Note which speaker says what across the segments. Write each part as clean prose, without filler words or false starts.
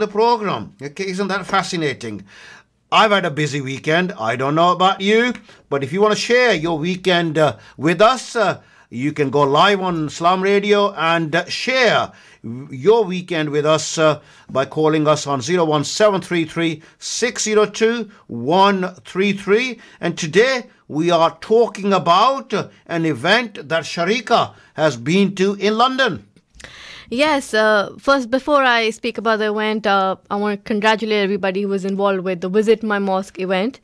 Speaker 1: the program. Okay, isn't that fascinating? I've had a busy weekend. I don't know about you, but if you want to share your weekend with us, you can go live on Salaam Radio and share your weekend with us by calling us on 01733 602 133. And today we are talking about an event that Sharika has been to in London.
Speaker 2: Yes, first, before I speak about the event, I want to congratulate everybody who was involved with the Visit My Mosque event.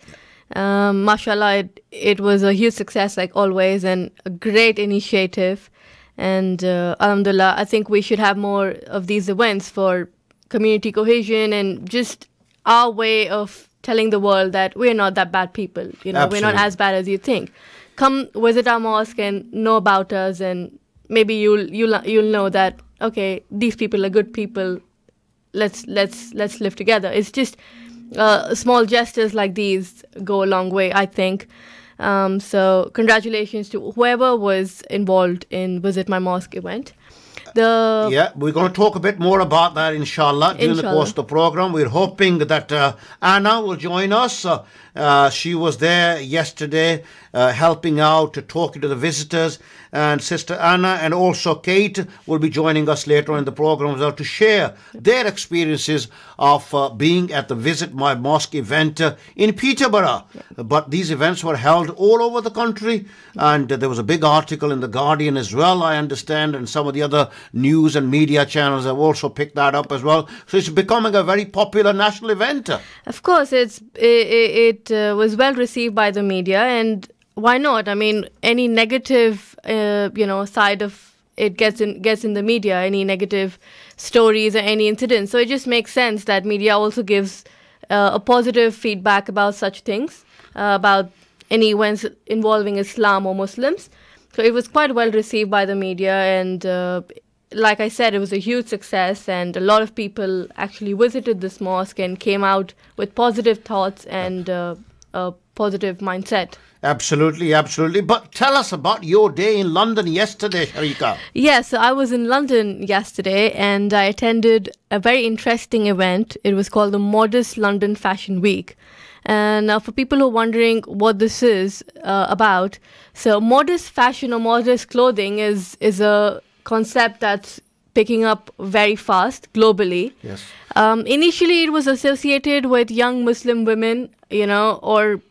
Speaker 2: Mashallah, it was a huge success like always and a great initiative. And Alhamdulillah, I think we should have more of these events for community cohesion and just our way of telling the world that we're not that bad people. You know,
Speaker 1: Absolutely.
Speaker 2: We're not as bad as you think. Come visit our mosque and know about us, and maybe you'll know that, okay, these people are good people. Let's live together. It's just small gestures like these go a long way, I think. So congratulations to whoever was involved in Visit My Mosque event.
Speaker 1: Yeah, we're going to talk a bit more about that, inshallah, during the course of the program. We're hoping that Anna will join us. She was there yesterday helping out, talking to the visitors. And Sister Anna and also Kate will be joining us later on in the program as well to share their experiences of being at the Visit My Mosque event in Peterborough. Yeah. But these events were held all over the country, and there was a big article in The Guardian as well, I understand, and some of the other news and media channels have also picked that up as well. So it's becoming a very popular national event.
Speaker 2: Of course, it was well received by the media, and why not? I mean, any negative, side of it gets in the media, any negative stories or any incidents. So it just makes sense that media also gives a positive feedback about such things, about any events involving Islam or Muslims. So it was quite well received by the media, and like I said, it was a huge success, and a lot of people actually visited this mosque and came out with positive thoughts and a positive mindset.
Speaker 1: Absolutely, absolutely. But tell us about your day in London yesterday, Sharika.
Speaker 2: Yes, so I was in London yesterday and I attended a very interesting event. It was called the Modest London Fashion Week. And now for people who are wondering what this is about, so modest fashion or modest clothing is a concept that's picking up very fast globally.
Speaker 1: Yes.
Speaker 2: Initially, it was associated with young Muslim women, or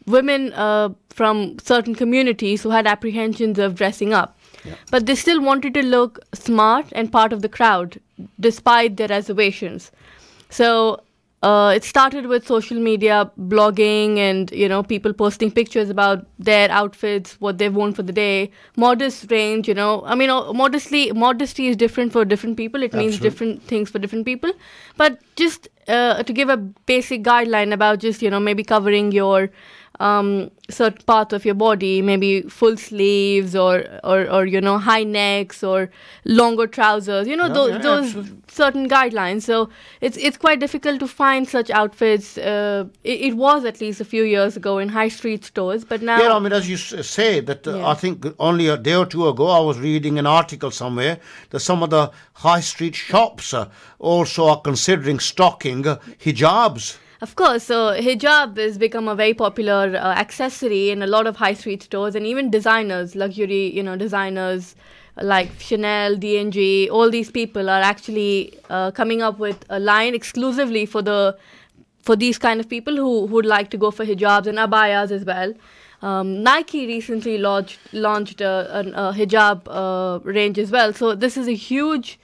Speaker 2: women from certain communities who had apprehensions of dressing up. Yeah. But they still wanted to look smart and part of the crowd, despite their reservations. So it started with social media, blogging, and people posting pictures about their outfits, what they've worn for the day. Modest range, I mean, modesty is different for different people. It means different things for different people. But just to give a basic guideline about just maybe covering your certain part of your body, maybe full sleeves or high necks or longer trousers, those certain guidelines. So it's quite difficult to find such outfits. It was at least a few years ago in high street stores, but now...
Speaker 1: Yeah, I mean, as you say, that I think only a day or two ago I was reading an article somewhere that some of the high street shops also are considering stocking hijabs.
Speaker 2: Of course, so hijab has become a very popular accessory in a lot of high street stores, and even designers, luxury, designers like Chanel, D&G, all these people are actually coming up with a line exclusively for these kind of people who would like to go for hijabs and abayas as well. Nike recently launched a hijab range as well. So this is a huge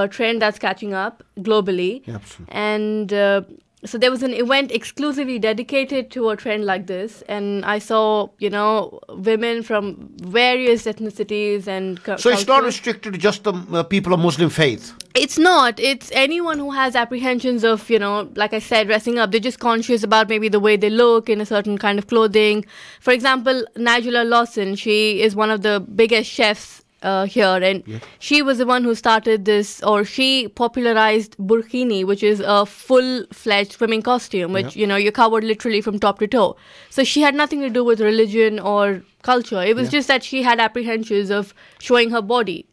Speaker 2: trend that's catching up globally.
Speaker 1: Absolutely.
Speaker 2: And so there was an event exclusively dedicated to a trend like this, and I saw, women from various ethnicities and
Speaker 1: So it's not restricted to just the people of Muslim faith?
Speaker 2: It's not. It's anyone who has apprehensions of, like I said, dressing up. They're just conscious about maybe the way they look in a certain kind of clothing. For example, Nigella Lawson, she is one of the biggest chefs here, and she was the one who started this, or she popularized burkini, which is a full-fledged swimming costume, which you're covered literally from top to toe. So she had nothing to do with religion or culture. It was just that she had apprehensions of showing her body.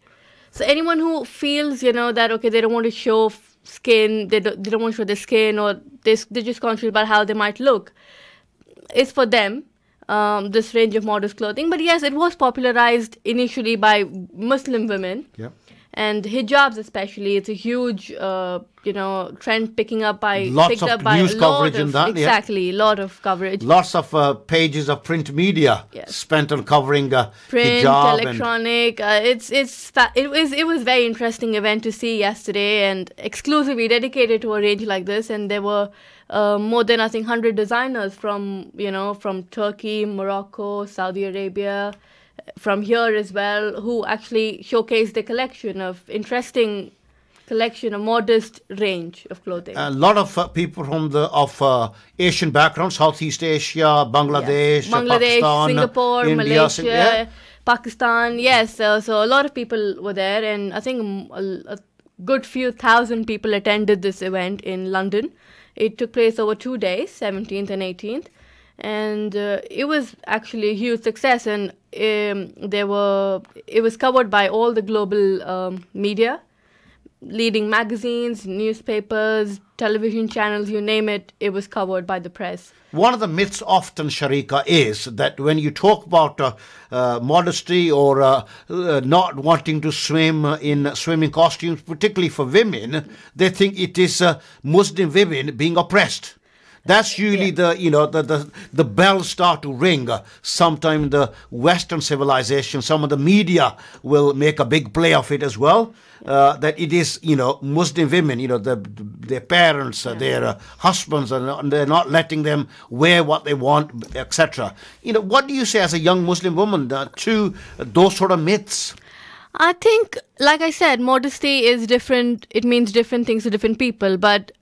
Speaker 2: So anyone who feels that, okay, they don't want to show skin. They don't want to show their skin, or they're just conscious about how they might look. It's for them, this range of modest clothing. But yes, it was popularized initially by Muslim women.
Speaker 1: Yeah.
Speaker 2: And hijabs especially, it's a huge, trend picking up by...
Speaker 1: Lots of news coverage in that.
Speaker 2: Exactly, a lot of coverage.
Speaker 1: Lots of pages of print media spent on covering
Speaker 2: print,
Speaker 1: hijab.
Speaker 2: Electronic. It was very interesting event to see yesterday, and exclusively dedicated to a range like this. And there were more than, I think, 100 designers from Turkey, Morocco, Saudi Arabia, from here as well, who actually showcased the collection of a modest range of clothing.
Speaker 1: A lot of people from Asian background, Southeast Asia, Bangladesh, Pakistan,
Speaker 2: Singapore,
Speaker 1: India,
Speaker 2: Malaysia, Pakistan. Yes, so a lot of people were there, and I think a good few thousand people attended this event in London. It took place over 2 days, 17th and 18th. And it was actually a huge success, and it was covered by all the global media, leading magazines, newspapers, television channels, you name it, it was covered by the press.
Speaker 1: One of the myths often, Sharika, is that when you talk about modesty or not wanting to swim in swimming costumes, particularly for women, they think it is Muslim women being oppressed. That's usually the bells start to ring. Sometime in the Western civilization, some of the media will make a big play of it as well. That it is, Muslim women, their parents, their husbands, and they're not letting them wear what they want, etc. What do you say as a young Muslim woman to those sort of myths?
Speaker 2: I think, like I said, modesty is different. It means different things to different people. But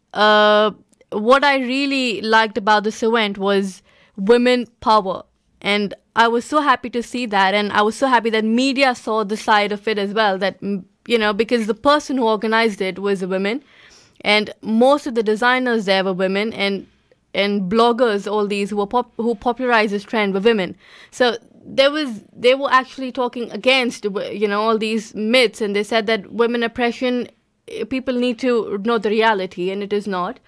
Speaker 2: what I really liked about this event was women power. And I was so happy to see that. And I was so happy that media saw the side of it as well. That, because the person who organized it was a woman. And most of the designers there were women. And bloggers, all these who popularized this trend were women. So they were actually talking against, all these myths. And they said that women oppression, people need to know the reality. And it is not.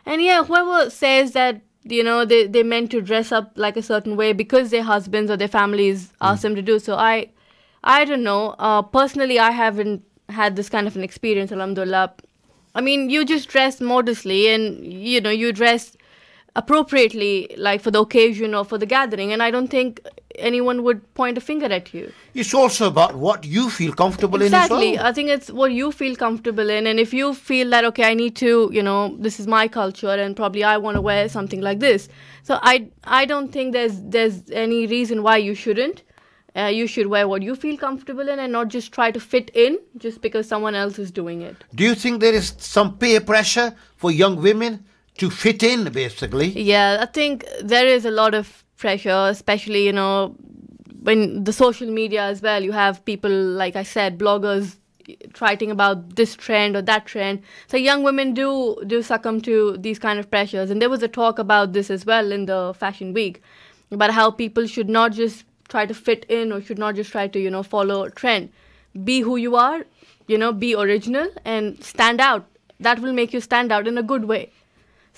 Speaker 2: And whoever says that, they meant to dress up like a certain way because their husbands or their families asked them to do so, I don't know. Personally, I haven't had this kind of an experience, alhamdulillah. I mean, you just dress modestly and, you dress appropriately, like for the occasion or for the gathering. And I don't think anyone would point a finger at you.
Speaker 1: It's also about what you feel comfortable in as well.
Speaker 2: Exactly. I think it's what you feel comfortable in. And if you feel that, okay, I need to, this is my culture and probably I want to wear something like this. So I don't think there's any reason why you shouldn't. You should wear what you feel comfortable in and not just try to fit in just because someone else is doing it.
Speaker 1: Do you think there is some peer pressure for young women to fit in, basically?
Speaker 2: Yeah, I think there is a lot of pressure, especially, when the social media as well. You have people, like I said, bloggers writing about this trend or that trend. So young women do succumb to these kind of pressures. And there was a talk about this as well in the Fashion Week, about how people should not just try to fit in or should not just try to, follow a trend. Be who you are, be original and stand out. That will make you stand out in a good way.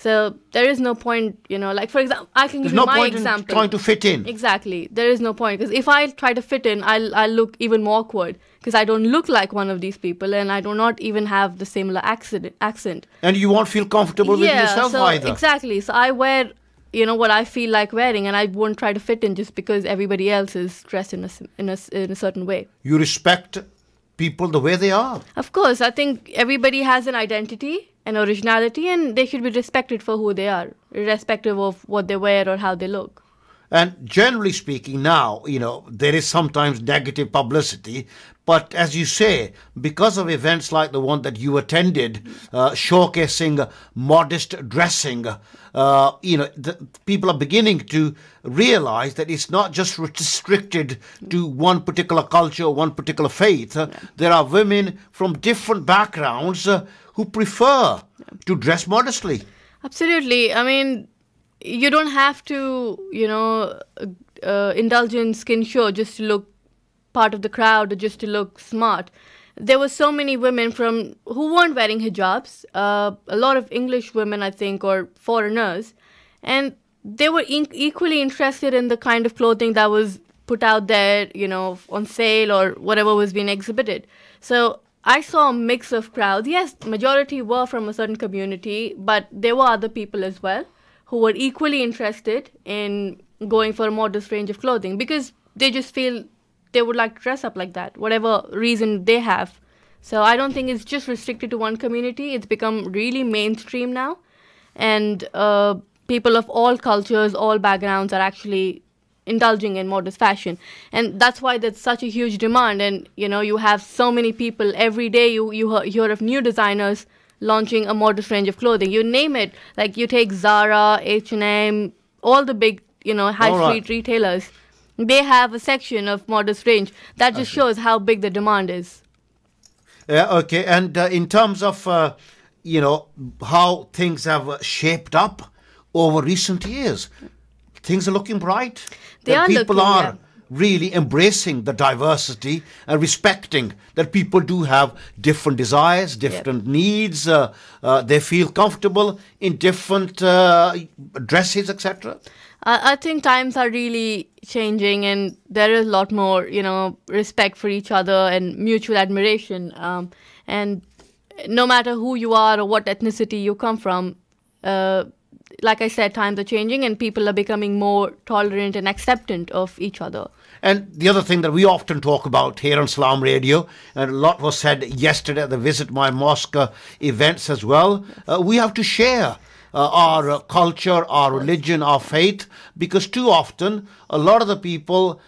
Speaker 2: So there is no point, like, for example, I can give you my example.
Speaker 1: There's no point in trying to fit in.
Speaker 2: Exactly. There is no point. Because if I try to fit in, I'll look even more awkward. Because I don't look like one of these people and I do not even have the similar accent.
Speaker 1: And you won't feel comfortable with yourself either.
Speaker 2: Exactly. So I wear, what I feel like wearing, and I won't try to fit in just because everybody else is dressed in a certain way.
Speaker 1: You respect people the way they are.
Speaker 2: Of course. I think everybody has an identity and originality, and they should be respected for who they are, irrespective of what they wear or how they look.
Speaker 1: And generally speaking now, there is sometimes negative publicity, but as you say, because of events like the one that you attended, showcasing modest dressing, people are beginning to realize that it's not just restricted to one particular culture or one particular faith. There are women from different backgrounds who prefer to dress modestly.
Speaker 2: Absolutely. I mean, you don't have to, indulge in skin show just to look part of the crowd or just to look smart. there were so many women who weren't wearing hijabs, a lot of English women, I think, or foreigners, and they were equally interested in the kind of clothing that was put out there, on sale or whatever was being exhibited. So I saw a mix of crowds. Yes, majority were from a certain community, but there were other people as well who were equally interested in going for a modest range of clothing because they just feel they would like to dress up like that, whatever reason they have. So I don't think it's just restricted to one community. It's become really mainstream now. And people of all cultures, all backgrounds are actually indulging in modest fashion. And that's why there's such a huge demand. And, you have so many people every day. You hear of new designers launching a modest range of clothing. You name it. Like you take Zara, H&M, all the big, high street retailers. They have a section of modest range. That just shows how big the demand is.
Speaker 1: Yeah, okay. And in terms of, how things have shaped up over recent years, things are looking bright. People are really embracing the diversity and respecting that people do have different desires, different needs. They feel comfortable in different dresses, etc.
Speaker 2: I think times are really changing and there is a lot more, respect for each other and mutual admiration. And no matter who you are or what ethnicity you come from, like I said, times are changing and people are becoming more tolerant and acceptant of each other.
Speaker 1: And the other thing that we often talk about here on Salaam Radio, and a lot was said yesterday at the Visit My Mosque events as well, we have to share our culture, our religion, our faith, because too often a lot of the people,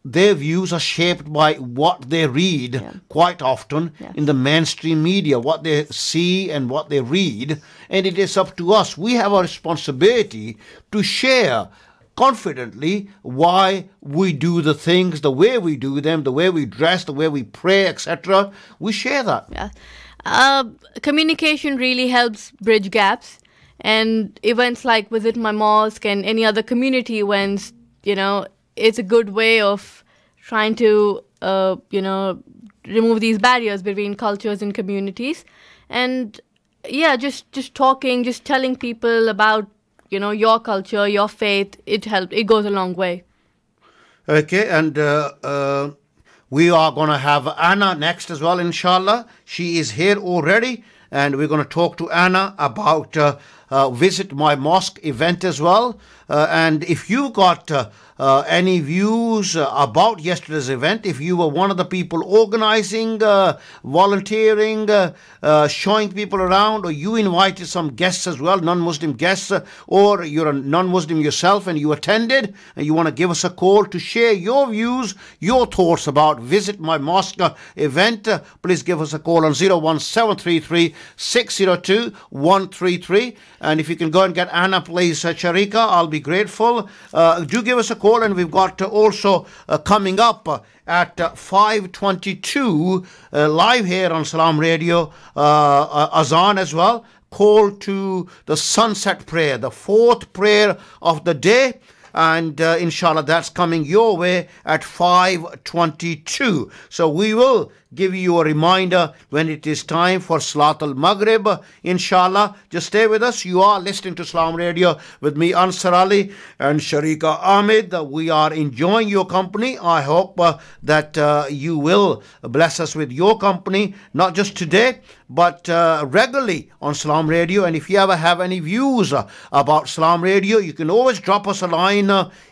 Speaker 1: their views are shaped by what they read quite often in the mainstream media, what they see and what they read. And it is up to us. We have a responsibility to share confidently why we do the things, the way we do them, the way we dress, the way we pray, etc. We share that.
Speaker 2: Yeah. Communication really helps bridge gaps. And events like Visit My Mosque and any other community events, it's a good way of trying to, remove these barriers between cultures and communities. And just talking, just telling people about, your culture, your faith, it goes a long way.
Speaker 1: Okay, and we are going to have Anna next as well, inshallah. She is here already, and we're going to talk to Anna about Visit My Mosque event as well. And if you got any views about yesterday's event, if you were one of the people organizing, volunteering, showing people around, or you invited some guests as well, non-Muslim guests, or you're a non-Muslim yourself and you attended, and you want to give us a call to share your views, your thoughts about Visit My Mosque event, please give us a call on 01733 602 133. And if you can go and get Anna, please, Sharika, I'll be grateful. Do give us a call, and we've got also coming up at 5:22 live here on Salaam Radio, Azan as well. Call to the sunset prayer, the fourth prayer of the day. And inshallah, that's coming your way at 5:22. So we will give you a reminder when it is time for Salat al-Maghrib, inshallah. Just stay with us. You are listening to Salaam Radio with me, Ansar Ali, and Sharika Ahmed. We are enjoying your company. I hope that you will bless us with your company, not just today, but regularly on Salaam Radio. And if you ever have any views about Salaam Radio, you can always drop us a line,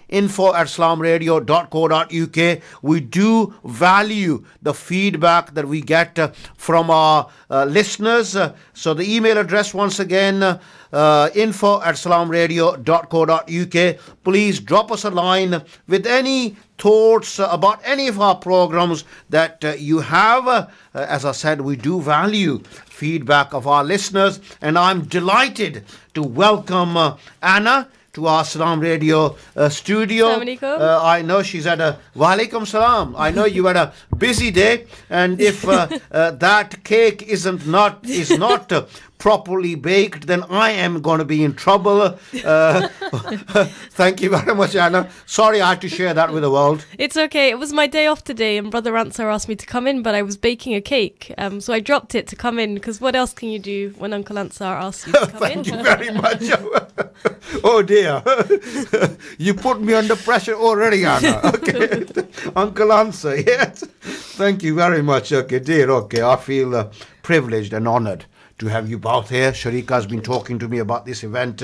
Speaker 1: info@salamradio.co.uk. We do value the feedback that we get from our listeners. So the email address, once again, info@salamradio.co.uk. Please drop us a line with any thoughts about any of our programs that you have. As I said, we do value feedback of our listeners, and I'm delighted to welcome Anna to our Salaam Radio studio. I know she's had a Walaikum Salam. I know you had a busy day, and if that cake is not properly baked, then I am going to be in trouble. Thank you very much, Anna. Sorry I had to share that with the world.
Speaker 3: It's okay. It was my day off today, and Brother Ansar asked me to come in, but I was baking a cake, so I dropped it to come in, because what else can you do when Uncle Ansar asks you to come in?
Speaker 1: Thank you very much. Oh dear. You put me under pressure already, Anna. Okay. Uncle Ansar, yes. Thank you very much. Okay, dear. Okay, I feel privileged and honoured to have you both here. Sharika has been talking to me about this event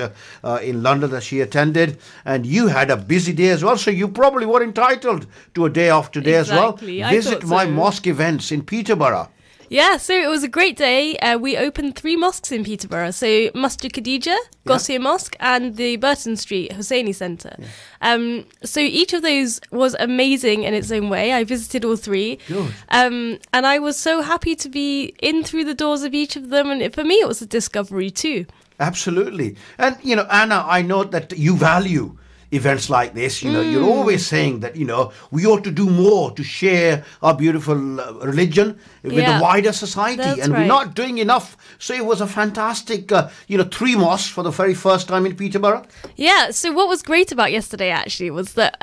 Speaker 1: in London that she attended, and you had a busy day as well, so you probably were entitled to a day off today as well. Visit my mosque events in Peterborough.
Speaker 3: Yeah, so it was a great day. We opened 3 mosques in Peterborough. So Masjid Khadija, Gossia Mosque, and the Burton Street Husseini Centre. Yeah. So each of those was amazing in its own way. I visited all 3.
Speaker 1: Good.
Speaker 3: And I was so happy to be in through the doors of each of them. And for me, it was a discovery too.
Speaker 1: Absolutely. And, you know, Anna, I know that you value events like this. You know, you're always saying that, you know, we ought to do more to share our beautiful religion with the wider society.
Speaker 3: That's
Speaker 1: we're not doing enough. So it was a fantastic, 3 mosques for the very first time in Peterborough.
Speaker 3: Yeah, so what was great about yesterday actually was that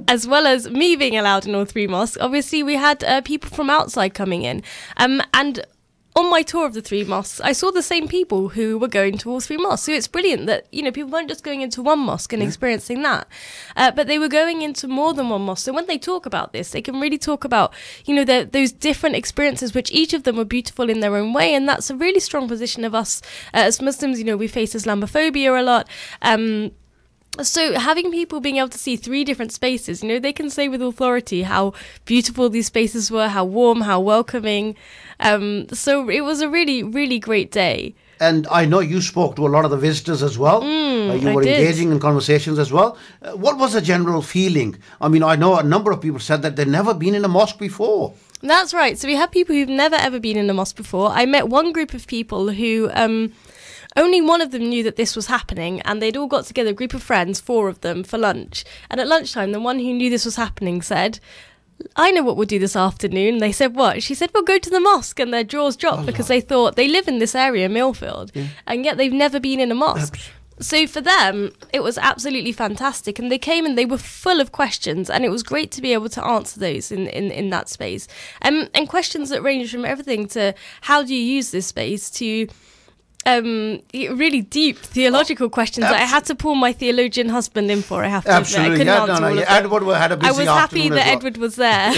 Speaker 3: as well as me being allowed in all 3 mosques, obviously we had people from outside coming in. And on my tour of the 3 mosques, I saw the same people who were going to all 3 mosques. So it's brilliant that, you know, people weren't just going into one mosque and experiencing that, but they were going into more than one mosque. So when they talk about this, they can really talk about, you know, those different experiences, which each of them were beautiful in their own way. And that's a really strong position of us as Muslims. You know, we face Islamophobia a lot. So having people being able to see 3 different spaces, you know, they can say with authority how beautiful these spaces were, how warm, how welcoming. So it was a really, really great day.
Speaker 1: And I know you spoke to a lot of the visitors as well. You were engaging in conversations as well. What was the general feeling? I mean, I know a number of people said that they'd never been in a mosque before.
Speaker 3: That's right. So we have people who've never ever been in a mosque before. I met one group of people who only one of them knew that this was happening, and they'd all got together, a group of friends, 4 of them, for lunch. And at lunchtime, the one who knew this was happening said, I know what we'll do this afternoon. They said, what? She said, we'll go to the mosque. And their jaws dropped because they thought they live in this area, Millfield, and yet they've never been in a mosque. So for them, it was absolutely fantastic. And they came and they were full of questions, and it was great to be able to answer those in that space. And questions that range from everything to how do you use this space to really deep theological questions that I had to pull my theologian husband in for. I have to admit, I couldn't answer all of them.
Speaker 1: Edward had a busy afternoon.
Speaker 3: I was happy that Edward was there.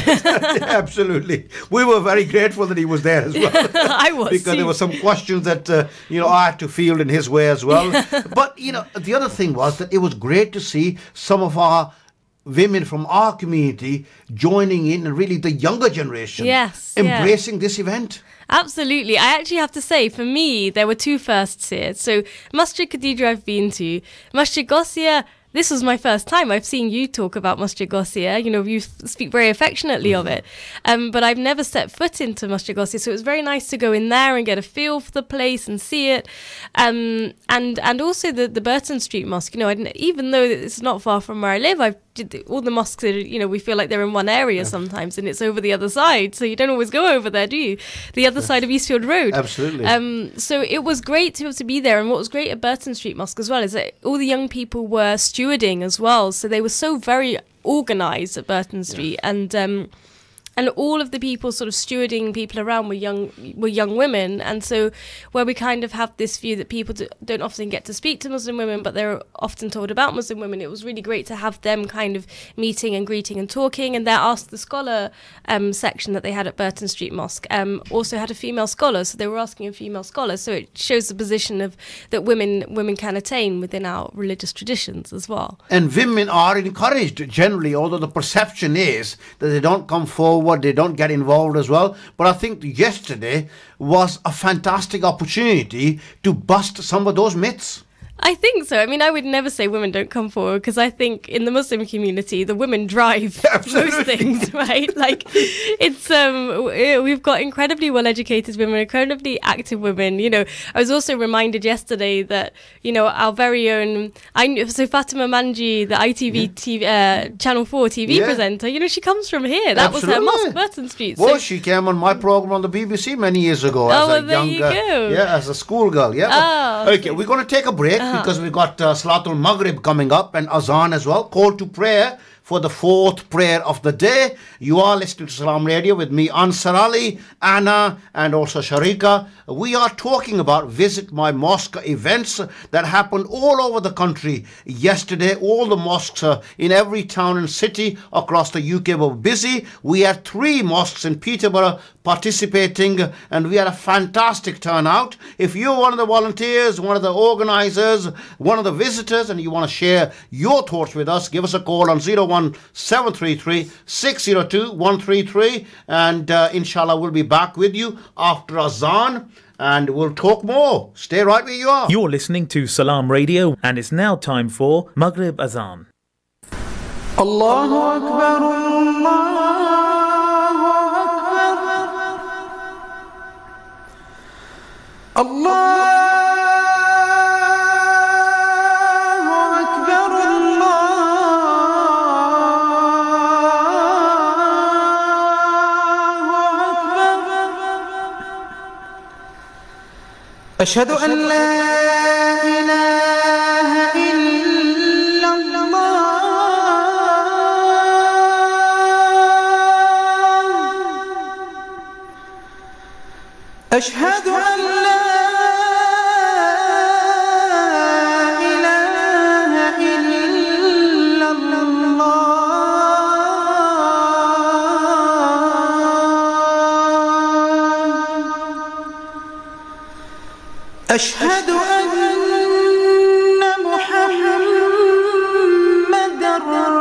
Speaker 1: Absolutely, we were very grateful that he was there as well.
Speaker 3: I was,
Speaker 1: because there were some questions that I had to field in his way as well. But the other thing was that it was great to see some of our women from our community joining in, and really the younger generation embracing this event.
Speaker 3: Absolutely. I actually have to say, for me, there were 2 firsts here. So Masjid Khadija I've been to. Masjid Gossia, this was my first time. I've seen you talk about Masjid Gossia. You know, you speak very affectionately of it. But I've never set foot into Masjid Gossia. So it was very nice to go in there and get a feel for the place and see it. And also the Burton Street Mosque. You know, even though it's not far from where I live, all the mosques are, you know, we feel like they're in one area sometimes, and it's over the other side. So you don't always go over there, do you? The other side of Eastfield Road.
Speaker 1: Absolutely.
Speaker 3: So it was great to be able to be there. And what was great at Burton Street Mosque as well is that all the young people were stewarding as well. So they were so very organised at Burton Street, and all of the people sort of stewarding people around were young women. And so where we kind of have this view that people don't often get to speak to Muslim women, but they're often told about Muslim women, it was really great to have them kind of meeting and greeting and talking. And their Ask the Scholar section that they had at Burton Street Mosque also had a female scholar, so they were asking a female scholar. So it shows the position that women can attain within our religious traditions as well.
Speaker 1: And women are encouraged generally, although the perception is that they don't come forward, they don't get involved as well. But I think yesterday was a fantastic opportunity to bust some of those myths.
Speaker 3: I think so. I mean, I would never say women don't come forward, because I think in the Muslim community, the women drive most things, right? Like, it's we've got incredibly well-educated women, incredibly active women. You know, I was also reminded yesterday that, you know, our very own, so Fatima Manji, the ITV Channel 4 TV presenter, you know, she comes from here. That was her mosque, Burton Street.
Speaker 1: Well, she came on my program on the BBC many years ago as a schoolgirl. Yeah. Okay, we're going to take a break because we've got Salatul Maghrib coming up and Azan as well. Call to prayer for the fourth prayer of the day. You are listening to Salaam Radio with me, Ansar Ali, Anna, and also Sharika. We are talking about Visit My Mosque events that happened all over the country yesterday. All the mosques in every town and city across the UK were busy. We had 3 mosques in Peterborough participating, and we had a fantastic turnout. If you're one of the volunteers, one of the organizers, one of the visitors, and you want to share your thoughts with us, give us a call on 01733 602 133, and inshallah we'll be back with you after Azan and we'll talk more. Stay right where you are.
Speaker 4: You're listening to Salaam Radio, and it's now time for Maghrib Azan.
Speaker 5: Allahu Akbar, Allahu Akbar, Allah. أشهد أن لا إله إلا الله أشهد أن لا إله إلا الله أشهد أن محمدًا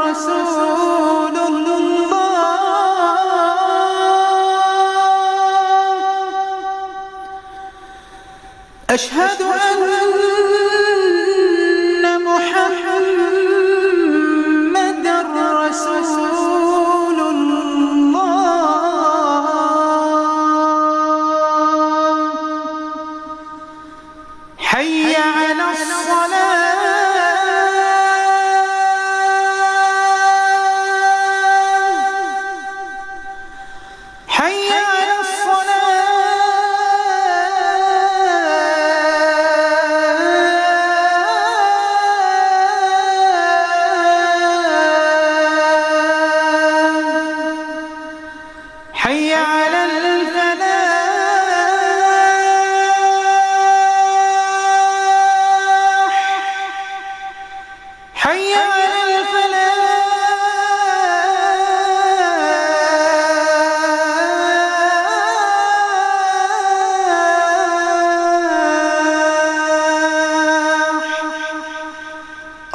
Speaker 5: رسول الله أشهد أن محمدًا رسول الله حي على الصلاة حي على الصلاة حي على حي على الفلاح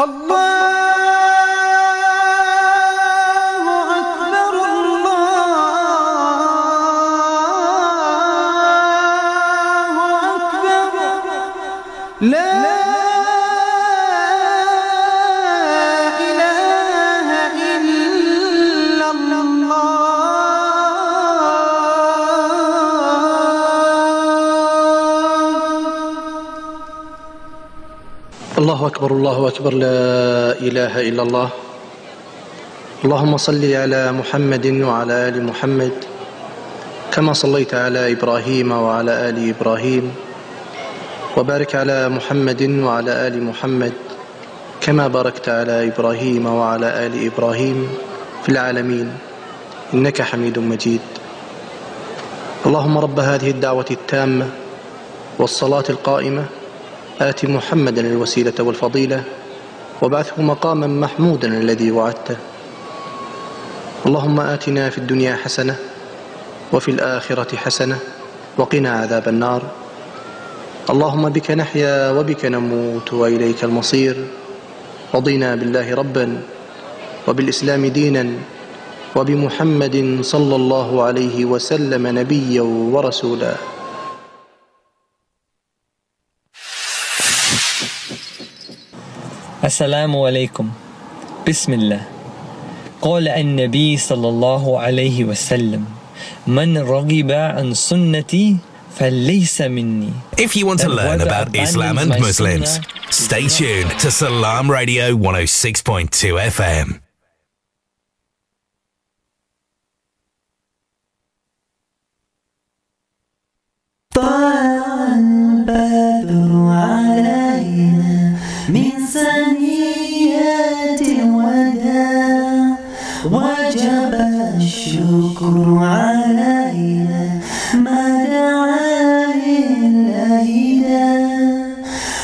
Speaker 5: الله أكبر الله أكبر لا
Speaker 6: الله أكبر الله أكبر لا إله إلا الله. اللهم صل على محمد وعلى آل محمد كما صليت على إبراهيم وعلى آل إبراهيم، وبارك على محمد وعلى آل محمد كما باركت على إبراهيم وعلى آل إبراهيم في العالمين إنك حميد مجيد. اللهم رب هذه الدعوة التامة والصلاة القائمة آت محمدا الوسيلة والفضيلة وابعثه مقاما محمودا الذي وعدته. اللهم آتنا في الدنيا حسنة وفي الآخرة حسنة وقنا عذاب النار. اللهم بك نحيا وبك نموت وإليك المصير. رضينا بالله ربا وبالإسلام دينا وبمحمد صلى الله عليه وسلم نبيا ورسولا.
Speaker 7: السلام عليكم. بسم الله. قال النبي صلى الله عليه وسلم من رغب عن سنتي فليس مني.
Speaker 8: If you want to learn about Islam and Muslims, stay tuned to Salaam Radio 106.2 FM.
Speaker 5: طلع البدر علينا من ثنيات الوداع وجب الشكر علينا ما دعا لله داع.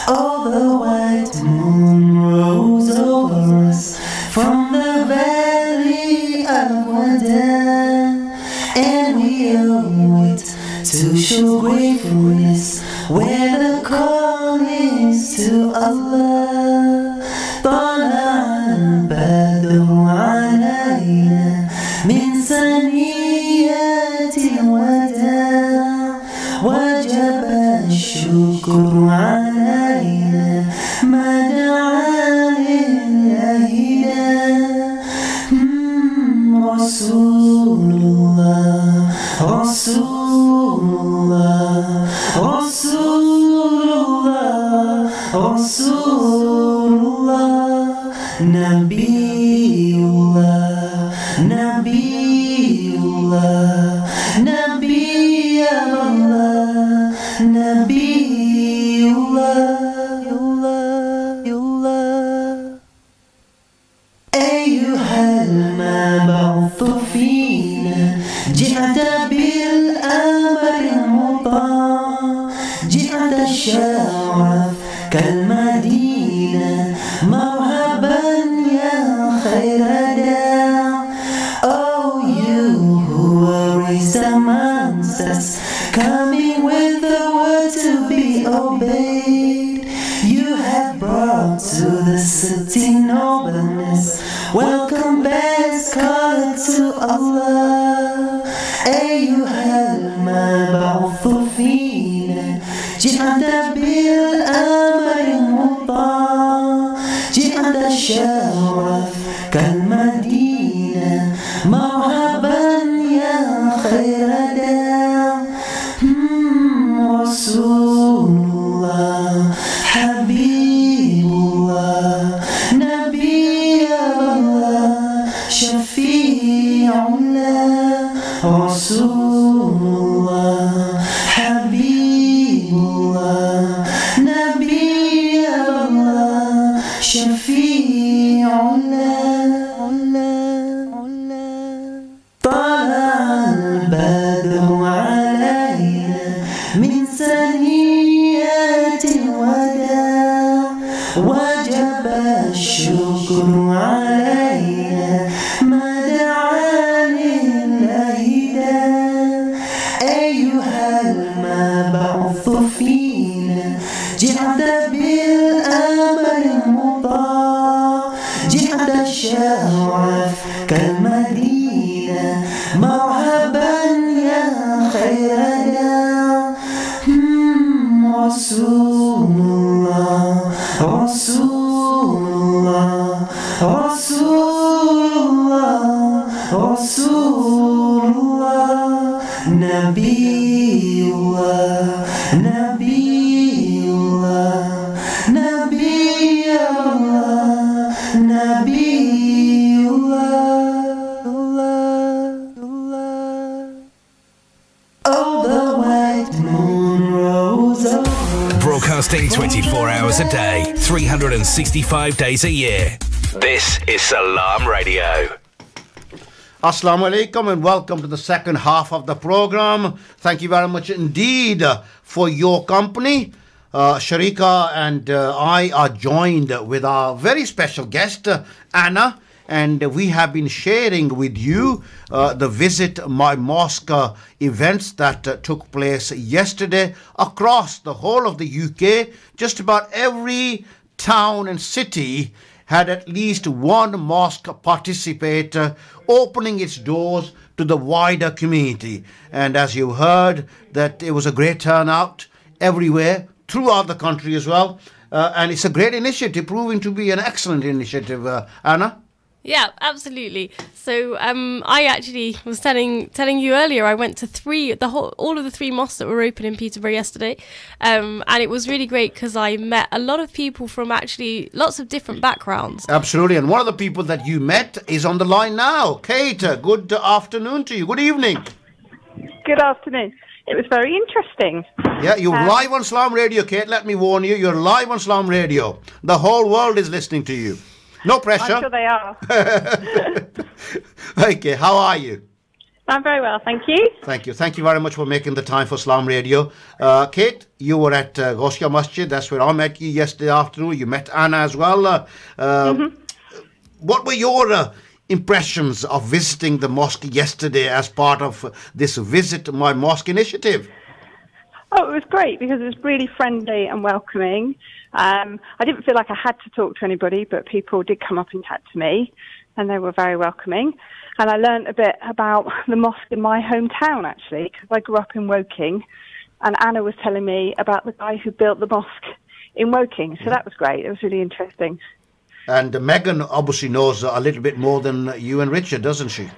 Speaker 5: All the white moon rose over us from the valley of Wada, and we owe it to show gratefulness where the call is to Allah. طلع البدر علينا من ثنيات الوداع وجب الشكر علينا ما دعا لله داع. رسول الله رسول الله رسول الله رسول الله نبي الله نبي الله نبي الله نبي الله الله. أيها المبعوث فينا جئت بالأمر المطاع جئت الشرف كالمدينة مرحبا يا خير داع. Oh, you who are raised amongst us, coming with the word to be obeyed, you have brought to the city nobleness. Welcome best caller to Allah. أيها المبعوث فينا جئت بالأمر المطاع جئت الشرف كالمدينة مرحبا يا خير داع. رسول الله حبيب الله نبي الله شفيع الله. رسول الله حبيب الله نبي الله شفيع الله. طلع البدر علينا من ثنيات الوداع وجب الشكر علينا ما دعا لله داع. أيها المبعوث فينا جئت بالأمر المطاع جئت الشرف كالمدينة مرحبا يا خير داع. رسول الله رسول الله رسول الله رسول الله نبي الله نبي الله نبي الله نبي الله. Oh, the white moon rose over.
Speaker 8: Broadcasting 24 hours a day, 365 days a year. This is Salaam Radio.
Speaker 1: Assalamu alaikum and welcome to the second half of the program. Thank you very much indeed for your company. Sharika and I are joined with our very special guest, Anna, and we have been sharing with you the Visit My Mosque events that took place yesterday across the whole of the UK. Just about every town and city had at least one mosque participate, opening its doors to the wider community. And as you heard, that it was a great turnout everywhere throughout the country as well. And it's a great initiative, proving to be an excellent initiative, Anna.
Speaker 3: Yeah, absolutely. So I actually was telling you earlier, I went to all of the 3 mosques that were open in Peterborough yesterday, and it was really great because I met a lot of people from actually lots of different backgrounds.
Speaker 1: Absolutely, and one of the people that you met is on the line now. Kate, good afternoon to you. Good evening.
Speaker 9: Good afternoon. It was very interesting.
Speaker 1: Yeah, you're live on Salaam Radio, Kate. Let me warn you, you're live on Salaam Radio. The whole world is listening to you. No pressure.
Speaker 9: I'm sure they are.
Speaker 1: Okay, how are you?
Speaker 9: I'm very well, thank you.
Speaker 1: Thank you. Thank you very much for making the time for Salaam Radio. Kate, you were at Goshka Masjid. That's where I met you yesterday afternoon. You met Anna as well. What were your impressions of visiting the mosque yesterday as part of this Visit My Mosque initiative?
Speaker 9: Oh, it was great because it was really friendly and welcoming. I didn't feel like I had to talk to anybody, but people did come up and chat to me, and they were very welcoming. And I learned a bit about the mosque in my hometown, actually, because I grew up in Woking, and Anna was telling me about the guy who built the mosque in Woking, so that was great. It was really interesting.
Speaker 1: And Megan obviously knows a little bit more than you and Richard, doesn't she?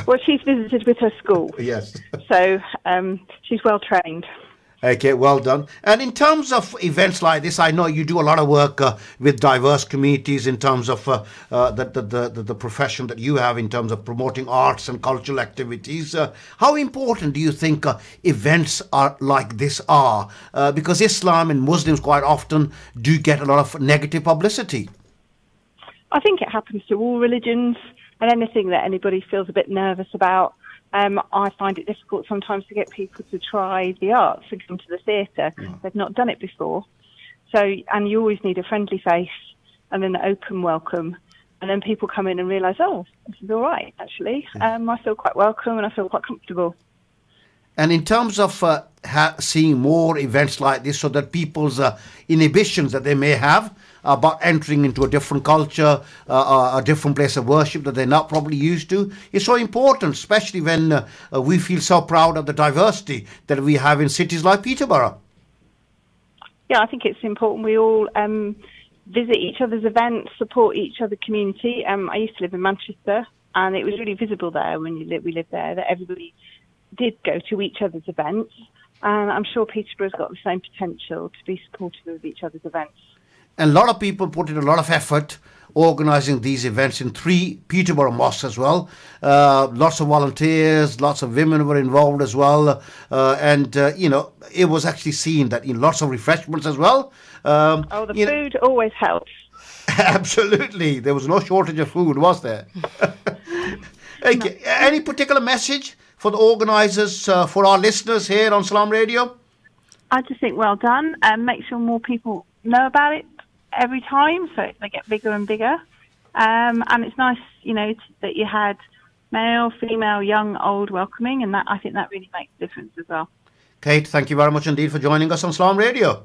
Speaker 9: Well, she's visited with her school.
Speaker 1: Yes.
Speaker 9: So she's well trained.
Speaker 1: Okay, well done. And in terms of events like this, I know you do a lot of work with diverse communities in terms of the profession that you have in terms of promoting arts and cultural activities. How important do you think events like this are? Because Islam and Muslims quite often do get a lot of negative publicity.
Speaker 9: I think it happens to all religions, and anything that anybody feels a bit nervous about. I find it difficult sometimes to get people to try the arts and come to the theatre. They've not done it before. So, and you always need a friendly face and an open welcome. And then people come in and realise, oh, this is all right, actually. I feel quite welcome and I feel quite comfortable.
Speaker 1: And in terms of seeing more events like this so that people's inhibitions that they may have about entering into a different culture, a different place of worship that they're not probably used to, is so important, especially when we feel so proud of the diversity that we have in cities like Peterborough.
Speaker 9: Yeah, I think it's important we all visit each other's events, support each other's community. I used to live in Manchester, and it was really visible there when we lived there that everybody did go to each other's events, and I'm sure Peterborough's got the same potential to be supportive of each other's events.
Speaker 1: And a lot of people put in a lot of effort organising these events in 3 Peterborough mosques as well. Lots of volunteers, lots of women were involved as well. You know, it was actually seen that in lots of refreshments as well.
Speaker 9: The food always helps.
Speaker 1: Absolutely. There was no shortage of food, was there? Okay. No. Any particular message for the organisers, for our listeners here on Salaam Radio?
Speaker 9: I just think well done. Make sure more people know about it every time, so they get bigger and bigger. And it's nice, you know, that you had male, female, young, old welcoming, and that I think that really makes a difference as well.
Speaker 1: Kate, thank you very much indeed for joining us on Salaam Radio.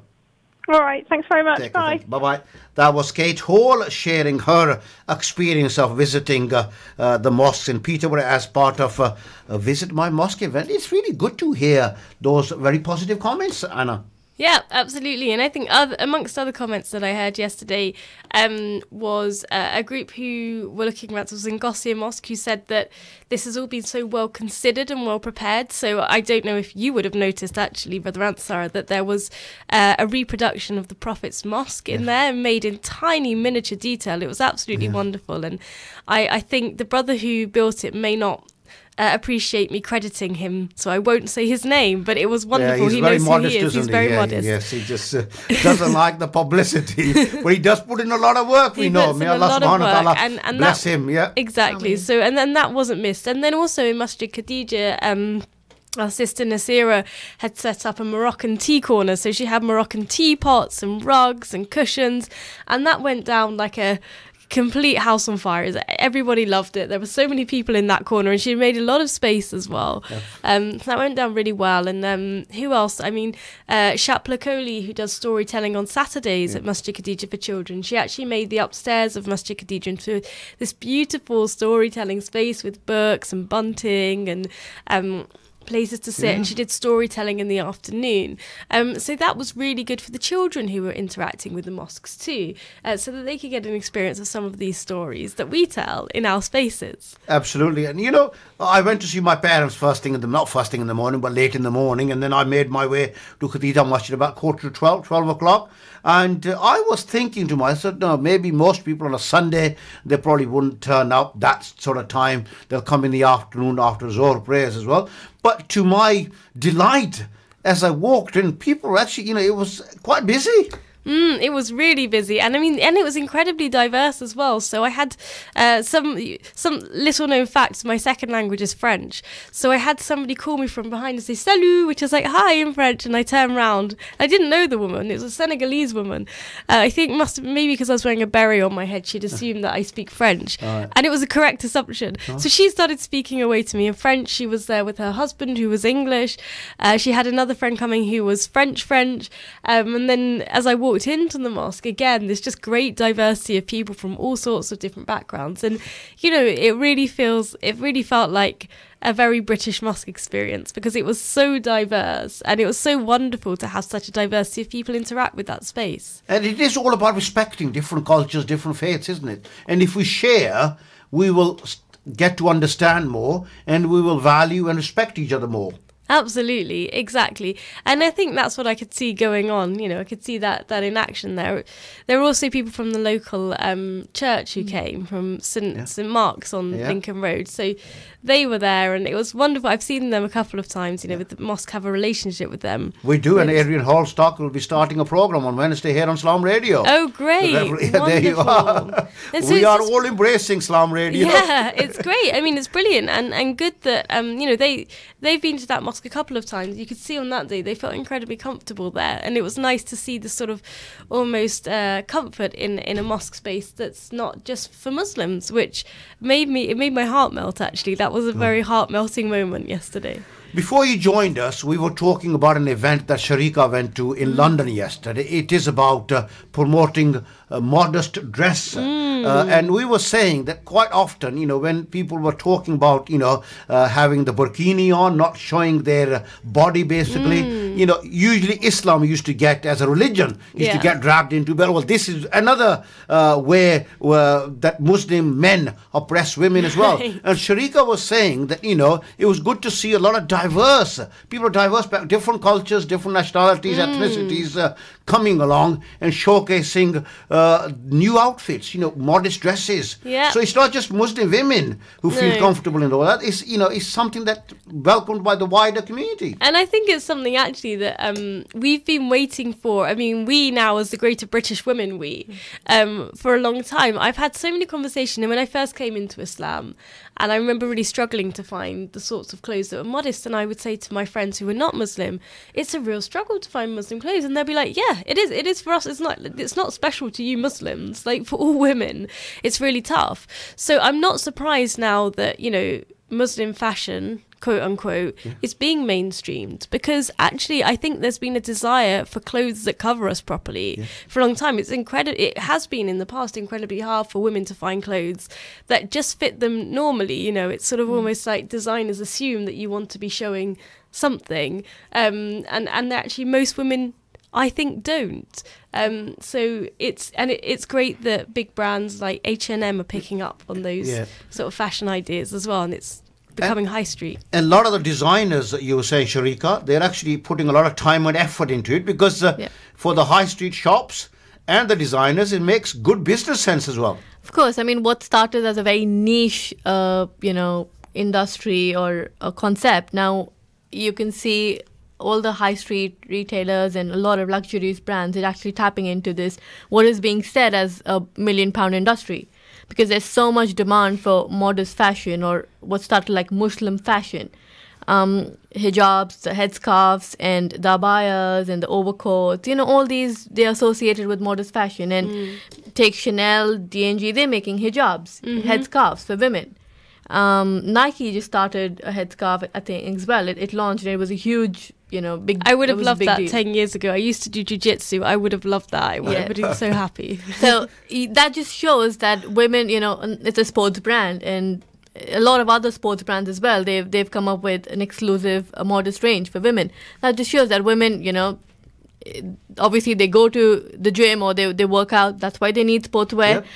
Speaker 9: All right, thanks very much. Bye.
Speaker 1: Bye-bye. That was Kate Hall sharing her experience of visiting the mosques in Peterborough as part of a Visit My Mosque event. It's really good to hear those very positive comments, Anna.
Speaker 3: Yeah, absolutely. And I think amongst other comments that I heard yesterday was a group who were looking at, was in Gossia Mosque, who said that this has all been so well considered and well prepared. So I don't know if you would have noticed, actually, Brother Ansar, that there was a reproduction of the Prophet's Mosque in there, made in tiny miniature detail. It was absolutely wonderful. And I think the brother who built it may not appreciate me crediting him, so I won't say his name, but it was wonderful.
Speaker 1: He
Speaker 3: knows
Speaker 1: modest,
Speaker 3: who he is. He's very modest.
Speaker 1: Yes, he just doesn't like the publicity, but he does put in a lot of work. We know. May Allah subhanahu wa ta'ala
Speaker 3: and
Speaker 1: bless him. Yeah,
Speaker 3: exactly. So, and then that wasn't missed. And then also in Masjid Khadija, our sister Nasira had set up a Moroccan tea corner, so she had Moroccan teapots and rugs and cushions, and that went down like a complete house on fire. Everybody loved it. There were so many people in that corner, and she made a lot of space as well. So that went down really well. And who else? I mean, Shapla Kohli, who does storytelling on Saturdays at Masjid Khadija for children, she actually made the upstairs of Masjid Khadija into this beautiful storytelling space with books and bunting and places to sit, and she did storytelling in the afternoon. So that was really good for the children who were interacting with the mosques too, so that they could get an experience of some of these stories that we tell in our spaces.
Speaker 1: Absolutely. And you know, I went to see my parents not first thing in the morning, but late in the morning, and then I made my way to Khadija Masjid about 12 o'clock. And I was thinking to myself, no, maybe most people on a Sunday, they probably wouldn't turn up that sort of time. They'll come in the afternoon after Zohar prayers as well. But to my delight, as I walked in, people were actually, you know, it was quite busy.
Speaker 3: It was really busy, and I mean, and it was incredibly diverse as well. So I had some little known facts. My second language is French, so I had somebody call me from behind and say "Salut," which is like "Hi" in French, and I turned around. I didn't know the woman; it was a Senegalese woman. I think maybe because I was wearing a beret on my head, she'd assumed that I speak French, and it was a correct assumption. So she started speaking away to me in French. She was there with her husband, who was English. She had another friend coming who was French, and then as I walked into the mosque, again, there's just great diversity of people from all sorts of different backgrounds, and you know, it really felt like a very British mosque experience, because it was so diverse, and it was so wonderful to have such a diversity of people interact with that space.
Speaker 1: And it is all about respecting different cultures, different faiths, isn't it? And if we share, we will get to understand more, and we will value and respect each other more.
Speaker 3: Absolutely, exactly. And I think that's what I could see going on. You know, I could see that in action there. There were also people from the local church who came from St Mark's on Lincoln Road. So they were there, and it was wonderful. I've seen them a couple of times, you know, with the mosque, have a relationship with them.
Speaker 1: We do, and Adrian Hallstock will be starting a programme on Wednesday here on Salaam Radio.
Speaker 3: Oh, great.
Speaker 1: There you are. So we are all embracing Salaam Radio.
Speaker 3: Yeah, it's great. I mean, it's brilliant, and good that, you know, they've been to that mosque a couple of times. You could see on that day they felt incredibly comfortable there, and it was nice to see the sort of almost comfort in a mosque space that's not just for Muslims, which made my heart melt, actually. That was a very heart-melting moment yesterday.
Speaker 1: Before you joined us, we were talking about an event that Sharika went to in London yesterday. It is about promoting modest dress. And we were saying that quite often, you know, when people were talking about, you know, having the burkini on, not showing their body basically, you know, usually Islam used to get, as a religion, used to get dragged into, well, this is another way that Muslim men oppress women as well. Right. And Sharika was saying that, you know, it was good to see a lot of people, diverse, different cultures, different nationalities, ethnicities coming along and showcasing new outfits, you know, modest dresses. Yeah. So it's not just Muslim women who feel comfortable in all that. It's, you know, it's something that welcomed by the wider community.
Speaker 3: And I think it's something actually that we've been waiting for. I mean, we now, as the Greater British Women, for a long time. I've had so many conversations, and when I first came into Islam, and I remember really struggling to find the sorts of clothes that were modest, and I would say to my friends who were not Muslim, it's a real struggle to find Muslim clothes, and they'll be like, yeah, it is for us. It's not special to you Muslims, like for all women, it's really tough. So I'm not surprised now that, you know, Muslim fashion, quote unquote, is being mainstreamed, because actually I think there's been a desire for clothes that cover us properly for a long time. It has been in the past incredibly hard for women to find clothes that just fit them normally. You know, it's sort of almost like designers assume that you want to be showing something, and actually most women, I think, don't. So it's great that big brands like H&M are picking up on those sort of fashion ideas as well, and it's becoming high street. And
Speaker 1: a lot of the designers, you were saying, Sharika, they're actually putting a lot of time and effort into it, because for the high street shops and the designers, it makes good business sense as well.
Speaker 2: Of course. I mean, what started as a very niche, you know, industry or a concept, now you can see all the high street retailers and a lot of luxurious brands are actually tapping into this, what is being said as a £1 million industry, because there's so much demand for modest fashion, or what started like Muslim fashion. Hijabs, the headscarves, and the abayas and the overcoats, you know, all these, they're associated with modest fashion. And take Chanel, D&G, they're making hijabs, headscarves for women. Nike just started a headscarf, I think, as well. It launched, and it was a huge, you know, big.
Speaker 3: I would have loved that 10 years ago. I used to do jiu-jitsu. I would have loved that. I would have been so happy.
Speaker 2: So that just shows that women, you know, it's a sports brand, and a lot of other sports brands as well, they've come up with an exclusive modest range for women. That just shows that women, obviously they go to the gym or they work out. That's why they need sportswear.
Speaker 1: Yep.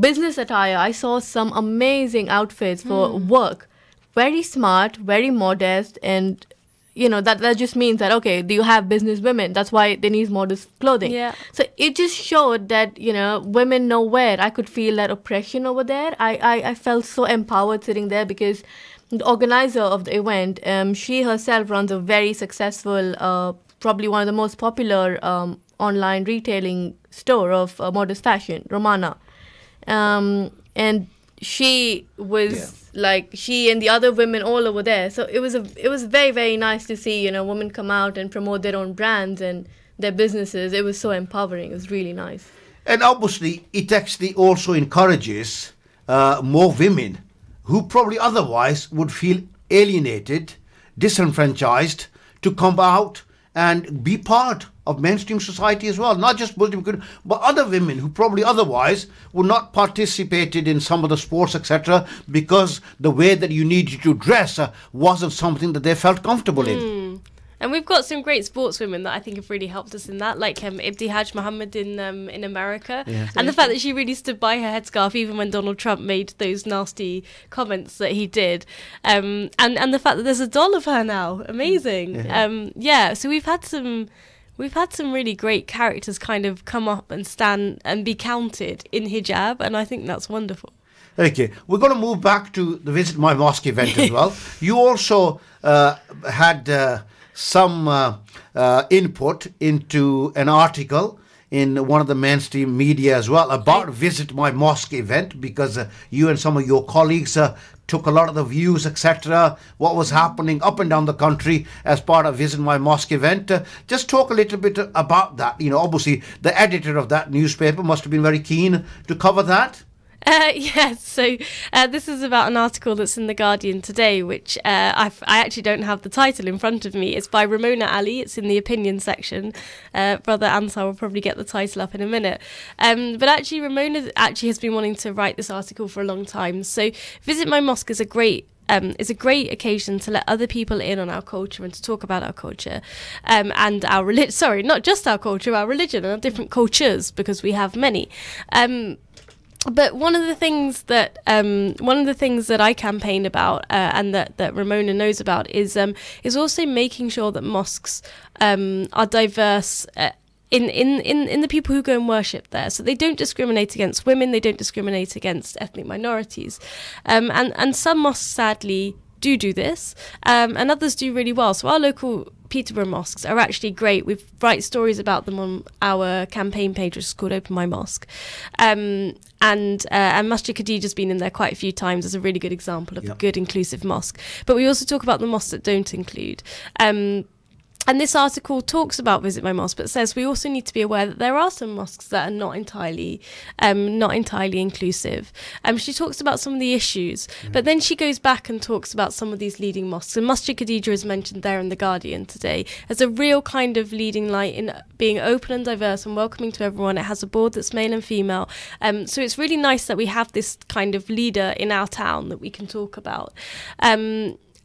Speaker 2: Business attire, I saw some amazing outfits for work. Very smart, very modest, and that just means that, okay, do you have business women? That's why they need modest clothing.
Speaker 3: Yeah.
Speaker 2: So it just showed that, women know where. I could feel that oppression over there. I felt so empowered sitting there because the organizer of the event, she herself runs a very successful, probably one of the most popular online retailing store of modest fashion, Romana. And she was she and the other women all over there. So it was very, very nice to see, women come out and promote their own brands and their businesses. It was so empowering. It was really nice.
Speaker 1: And obviously, it actually also encourages more women who probably otherwise would feel alienated, disenfranchised, to come out and be part of mainstream society as well. Not just Muslim, but other women who probably otherwise would not participated in some of the sports, etc., because the way that you needed to dress wasn't something that they felt comfortable in.
Speaker 3: And we've got some great sportswomen that I think have really helped us in that, like Ibti Haj Muhammad in America. Yeah. And the fact that she really stood by her headscarf even when Donald Trump made those nasty comments that he did. And the fact that there's a doll of her now. Amazing. So we've had some really great characters kind of come up and stand and be counted in hijab, and I think that's wonderful.
Speaker 1: Okay, we're going to move back to the Visit My Mosque event as well. You also had some input into an article in one of the mainstream media as well about Visit My Mosque event, because you and some of your colleagues took a lot of the views, etc., what was happening up and down the country as part of Visit My Mosque event. Just talk a little bit about that. Obviously the editor of that newspaper must have been very keen to cover that.
Speaker 3: Yes, so this is about an article that's in The Guardian today, which I actually don't have the title in front of me. It's by Ramona Ali. It's in the opinion section. Brother Ansar will probably get the title up in a minute. But actually, Ramona actually has been wanting to write this article for a long time. So Visit My Mosque is a great occasion to let other people in on our culture and to talk about our culture and our religion. Sorry, not just our culture, our religion and our different cultures, because we have many. But one of the things that I campaign about and that Ramona knows about is also making sure that mosques are diverse in the people who go and worship there. So they don't discriminate against women, they don't discriminate against ethnic minorities, and some mosques sadly do this, and others do really well. So our local Peterborough mosques are actually great. We write stories about them on our campaign page, which is called Open My Mosque. And Masjid Khadija's been in there quite a few times as a really good example of a good inclusive mosque. But we also talk about the mosques that don't include. And this article talks about Visit My Mosque, but says we also need to be aware that there are some mosques that are not entirely inclusive. She talks about some of the issues, but then she goes back and talks about some of these leading mosques. And Masjid Khadija is mentioned there in The Guardian today as a real kind of leading light in being open and diverse and welcoming to everyone. It has a board that's male and female. So it's really nice that we have this kind of leader in our town that we can talk about.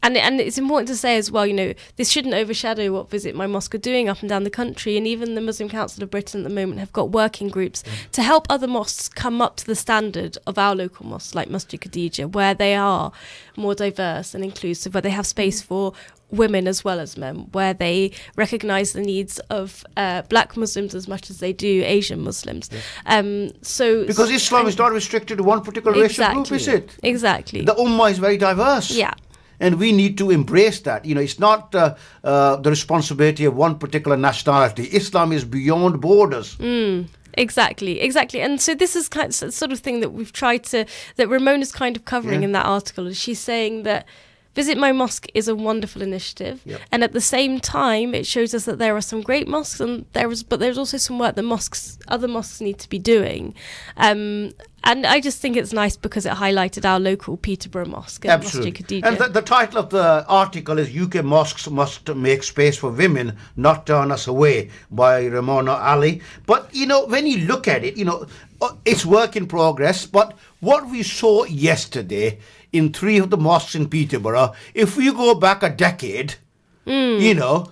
Speaker 3: And it's important to say as well, this shouldn't overshadow what Visit My Mosque are doing up and down the country. And even the Muslim Council of Britain at the moment have got working groups to help other mosques come up to the standard of our local mosques, like Masjid Khadija, where they are more diverse and inclusive, where they have space for women as well as men, where they recognise the needs of black Muslims as much as they do Asian Muslims.
Speaker 1: Because Islam is not restricted to one particular racial group, is it?
Speaker 3: Exactly.
Speaker 1: The Ummah is very diverse.
Speaker 3: Yeah.
Speaker 1: And we need to embrace that. It's not the responsibility of one particular nationality. Islam is beyond borders.
Speaker 3: Exactly. And so this is kind of sort of thing that we've tried to, that Ramona's kind of covering in that article. Is she's saying that Visit My Mosque is a wonderful initiative, and at the same time, it shows us that there are some great mosques, but there's also some work that other mosques need to be doing. And I just think it's nice because it highlighted our local Peterborough Mosque.
Speaker 1: Absolutely.
Speaker 3: Masjid Khadija.
Speaker 1: And the title of the article is UK Mosques Must Make Space for Women, Not Turn Us Away, by Ramona Ali. But, when you look at it, it's work in progress. But what we saw yesterday in 3 of the mosques in Peterborough. If we go back a decade, it's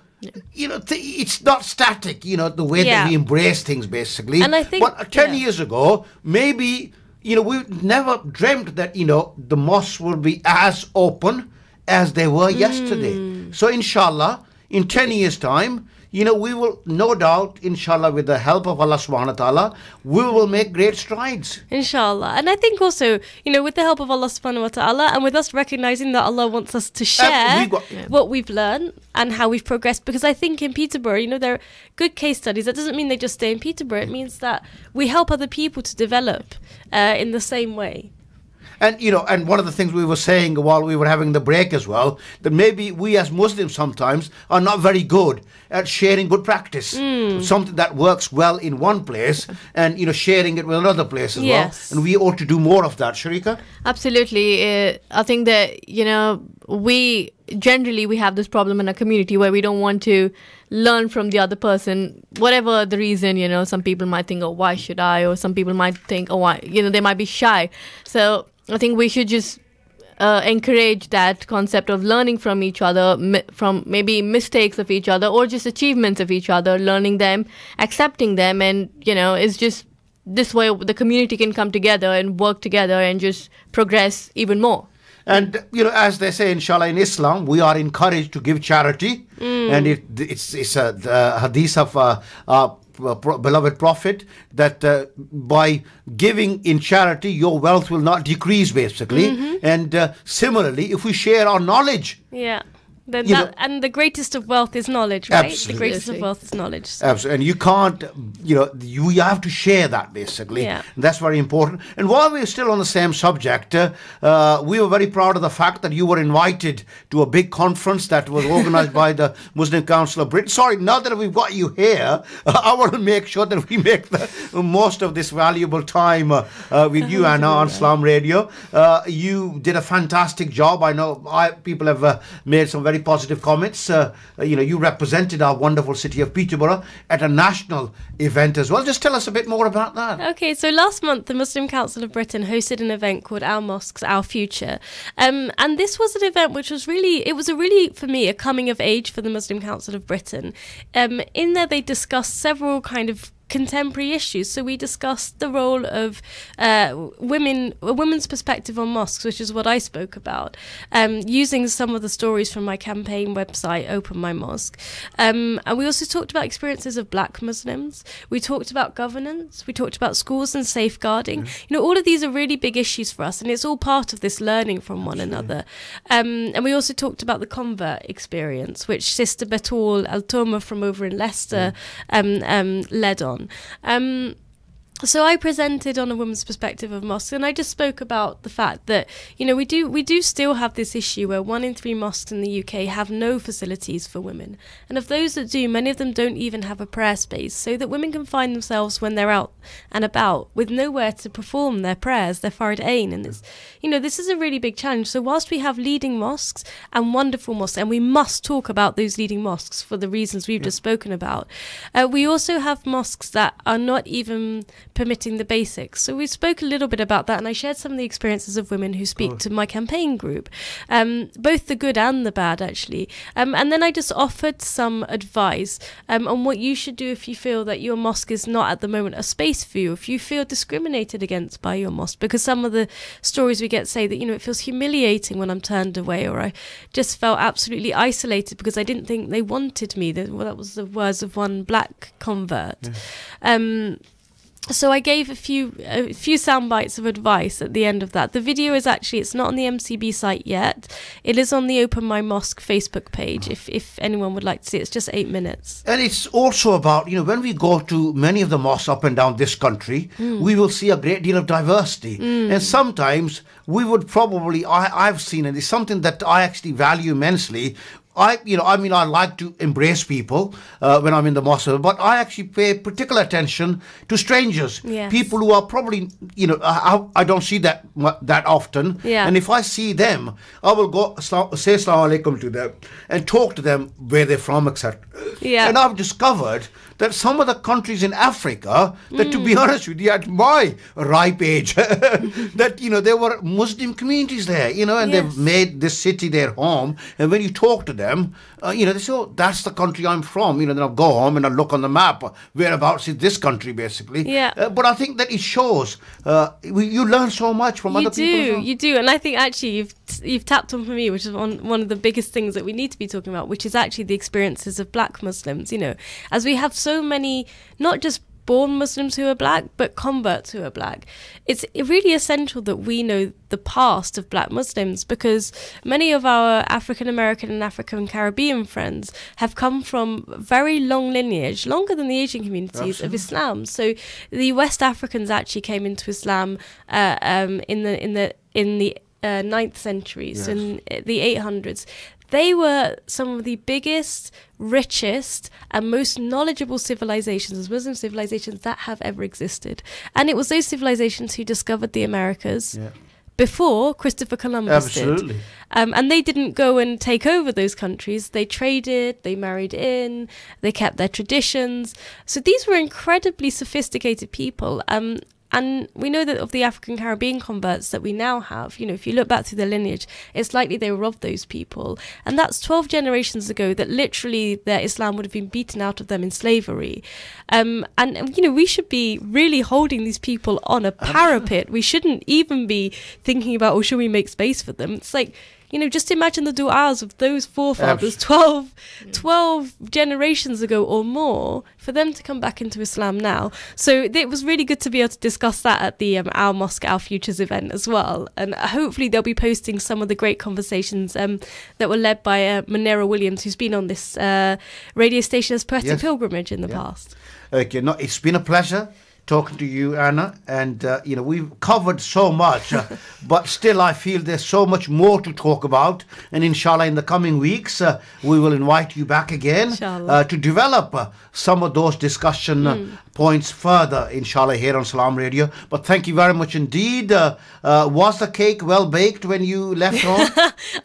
Speaker 1: not static, the way that we embrace things, basically.
Speaker 3: And I think,
Speaker 1: but 10 years ago, maybe, we never dreamt that, the mosques would be as open as they were yesterday. So, inshallah, in 10 years' time, we will, no doubt, inshallah, with the help of Allah subhanahu wa ta'ala, we will make great strides.
Speaker 3: Inshallah. And I think also, with the help of Allah subhanahu wa ta'ala, and with us recognizing that Allah wants us to share what we've learned and how we've progressed, because I think in Peterborough, there are good case studies. That doesn't mean they just stay in Peterborough. It means that we help other people to develop in the same way.
Speaker 1: And, and one of the things we were saying while we were having the break as well, that maybe we as Muslims sometimes are not very good at sharing good practice. Something that works well in one place and, sharing it with another place as well. And we ought to do more of that, Sharika.
Speaker 2: Absolutely. I think that, we have this problem in our community where we don't want to learn from the other person, whatever the reason. Some people might think, oh, why should I? Or some people might think, oh, why? They might be shy. So I think we should just encourage that concept of learning from each other, from maybe mistakes of each other or just achievements of each other, learning them, accepting them. And, it's just this way the community can come together and work together and just progress even more.
Speaker 1: And, as they say, inshallah, in Islam, we are encouraged to give charity. And it's the hadith of beloved Prophet that by giving in charity, your wealth will not decrease, basically. And similarly, if we share our knowledge.
Speaker 3: And the greatest of wealth is knowledge, right?
Speaker 1: Absolutely.
Speaker 3: The greatest of wealth is knowledge. So.
Speaker 1: Absolutely. And you can't, you have to share that, basically.
Speaker 3: Yeah.
Speaker 1: That's very important. And while we're still on the same subject, we were very proud of the fact that you were invited to a big conference that was organized by the Muslim Council of Britain. Sorry, now that we've got you here, I want to make sure that we make the most of this valuable time with you, Anna, on Salaam Radio. You did a fantastic job. I know people have made some very positive comments. You represented our wonderful city of Peterborough at a national event as well. Just tell us a bit more about that.
Speaker 3: Okay, so last month the Muslim Council of Britain hosted an event called Our Mosques, Our Future. And this was an event which was for me, a coming of age for the Muslim Council of Britain. In there they discussed several kind of contemporary issues. So we discussed the role of women, a women's perspective on mosques, which is what I spoke about, using some of the stories from my campaign website, Open My Mosque. And we also talked about experiences of black Muslims. We talked about governance. We talked about schools and safeguarding. All of these are really big issues for us, and it's all part of this learning from one another. And we also talked about the convert experience, which Sister Betul Al-Toma from over in Leicester led on. So I presented on a woman's perspective of mosques, and I just spoke about the fact that, we do still have this issue where 1 in 3 mosques in the UK have no facilities for women. And of those that do, many of them don't even have a prayer space, so that women can find themselves when they're out and about with nowhere to perform their prayers, their Fard Ain. And this is a really big challenge. So whilst we have leading mosques and wonderful mosques, and we must talk about those leading mosques for the reasons we've just spoken about, we also have mosques that are not even permitting the basics. So we spoke a little bit about that, and I shared some of the experiences of women who speak to my campaign group, both the good and the bad, actually. And then I just offered some advice on what you should do if you feel that your mosque is not at the moment a space for you, if you feel discriminated against by your mosque, because some of the stories we get say that, it feels humiliating when I'm turned away, or I just felt absolutely isolated because I didn't think they wanted me. That was the words of one black convert. So I gave a few sound bites of advice at the end of that. The video is it's not on the MCB site yet. It is on the Open My Mosque Facebook page if anyone would like to see it. It's just 8 minutes.
Speaker 1: And it's also about, when we go to many of the mosques up and down this country, we will see a great deal of diversity. And sometimes we would probably, I've seen, and it's something that I actually value immensely, I like to embrace people when I'm in the mosque, but I actually pay particular attention to strangers, people who are probably, I don't see that often. And if I see them, I will go say Assalamu alaikum to them and talk to them where they're from, etc. And I've discovered that some of the countries in Africa, that to be honest with you, at my ripe age, that, there were Muslim communities there, and they've made this city their home. And when you talk to them, they say, oh, that's the country I'm from. Then I'll go home and I'll look on the map, whereabouts is this country, basically. But I think that it shows, you learn so much from other people.
Speaker 3: You do. And I think actually you've tapped on for me, which is one of the biggest things that we need to be talking about, which is actually the experiences of black Muslims, as we have so many, not just born Muslims who are black, but converts who are black. It's really essential that we know the past of black Muslims, because many of our African American and African Caribbean friends have come from very long lineage, longer than the Asian communities of Islam. So the West Africans actually came into Islam in the 9th century, so in the 800s. They were some of the biggest, richest, and most knowledgeable civilizations, as Muslim civilizations, that have ever existed. And it was those civilizations who discovered the Americas before Christopher Columbus did. And they didn't go and take over those countries. They traded, they married in, they kept their traditions. So these were incredibly sophisticated people. And we know that of the African Caribbean converts that we now have, if you look back through the lineage, it's likely they were of those people. And that's 12 generations ago that literally their Islam would have been beaten out of them in slavery. And we should be really holding these people on a parapet. We shouldn't even be thinking about, should we make space for them? It's like, just imagine the du'as of those forefathers 12 generations ago or more, for them to come back into Islam now. So it was really good to be able to discuss that at the Our Mosque, Our Futures event as well. And hopefully they'll be posting some of the great conversations that were led by Monera Williams, who's been on this radio station as Poetic Pilgrimage in the past.
Speaker 1: Okay, it's been a pleasure talking to you, Anna, and we've covered so much, but still I feel there's so much more to talk about, and inshallah in the coming weeks we will invite you back again to develop some of those discussion points further, inshallah, here on Salaam Radio. But thank you very much indeed. Was the cake well baked when you left home?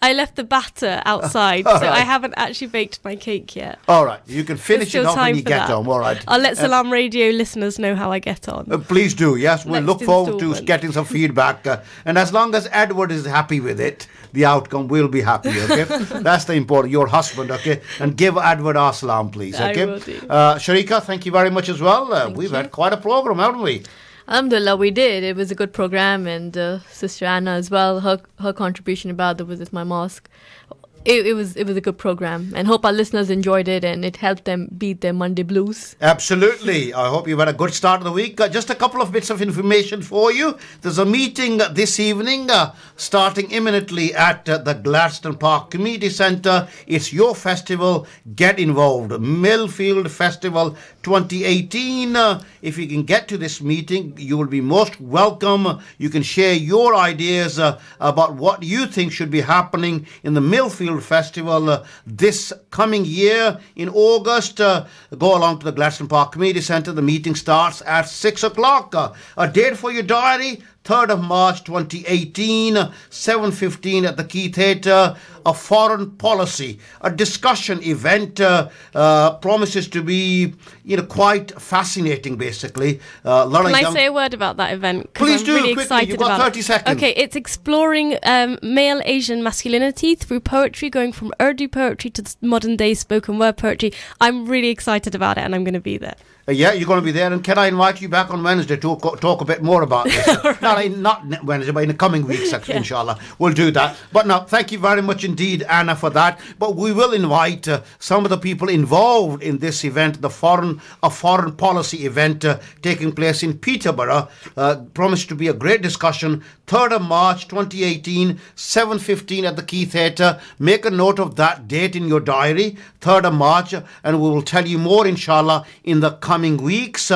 Speaker 3: I left the batter outside, so I haven't actually baked my cake yet.
Speaker 1: All right, you can finish it off when you get home. All right,
Speaker 3: I'll let Salaam Radio listeners know how I get on.
Speaker 1: Please do. Yes, we'll look forward to getting some feedback. And as long as Edward is happy with it, the outcome will be happy. Okay, that's the important. Your husband. Okay, and give Edward our salam, please. Okay,
Speaker 3: I will do.
Speaker 1: Sharika, thank you very much as well. We've had quite a program, haven't we?
Speaker 2: Alhamdulillah, we did. It was a good program, and Sister Anna as well. Her contribution about the Visit My Mosque. It was a good program, and hope our listeners enjoyed it and it helped them beat their Monday blues.
Speaker 1: Absolutely. I hope you've had a good start of the week. Just a couple of bits of information for you. There's a meeting this evening starting imminently at the Gladstone Park Community Centre. It's your festival. Get involved. Millfield Festival 2018. If you can get to this meeting, you will be most welcome. You can share your ideas about what you think should be happening in the Millfield Festival this coming year in August. Go along to the Gladstone Park Community Centre. The meeting starts at 6 o'clock. A date for your diary: 3rd of March 2018, 7:15 at the Key Theatre. A foreign policy, a discussion event, promises to be, quite fascinating. Basically,
Speaker 3: Can I say a word about that event?
Speaker 1: Please do.
Speaker 3: Really
Speaker 1: quickly. You've got 30 seconds.
Speaker 3: Okay, it's exploring male Asian masculinity through poetry, going from Urdu poetry to modern day spoken word poetry. I'm really excited about it, and I'm going to be there.
Speaker 1: Yeah, you're going to be there. And can I invite you back on Wednesday to talk a bit more about this? Right. Not Wednesday, but in the coming weeks, actually, inshallah. We'll do that. But now, thank you very much indeed, Anna, for that. But we will invite some of the people involved in this event, a foreign policy event taking place in Peterborough. Promised to be a great discussion. 3rd of March 2018, 7:15 at the Key Theatre. Make a note of that date in your diary, 3rd of March, and we will tell you more, inshallah, in the coming weeks.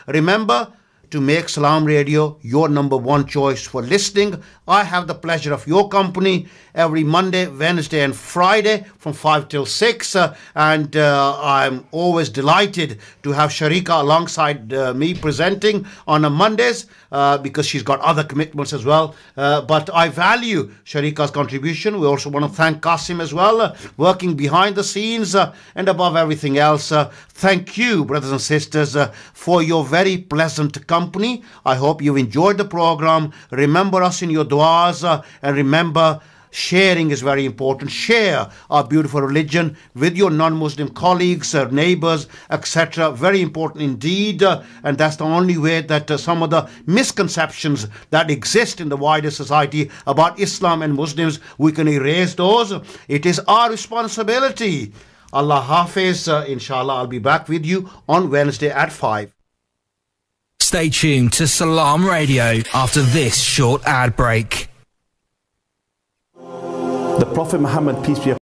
Speaker 1: Remember, to make Salaam Radio your number one choice for listening. I have the pleasure of your company every Monday, Wednesday and Friday from 5 till 6. And I'm always delighted to have Sharika alongside me presenting on a Mondays because she's got other commitments as well. But I value Sharika's contribution. We also want to thank Qasim as well, working behind the scenes and above everything else. Thank you, brothers and sisters, for your very pleasant company. I hope you've enjoyed the program. Remember us in your du'as and remember, sharing is very important. Share our beautiful religion with your non-Muslim colleagues, neighbors, etc. Very important indeed. And that's the only way that some of the misconceptions that exist in the wider society about Islam and Muslims, we can erase those. It is our responsibility. Allah Hafiz. Inshallah, I'll be back with you on Wednesday at 5.
Speaker 8: Stay tuned to Salaam Radio after this short ad break.
Speaker 10: The Prophet Muhammad, peace be upon him,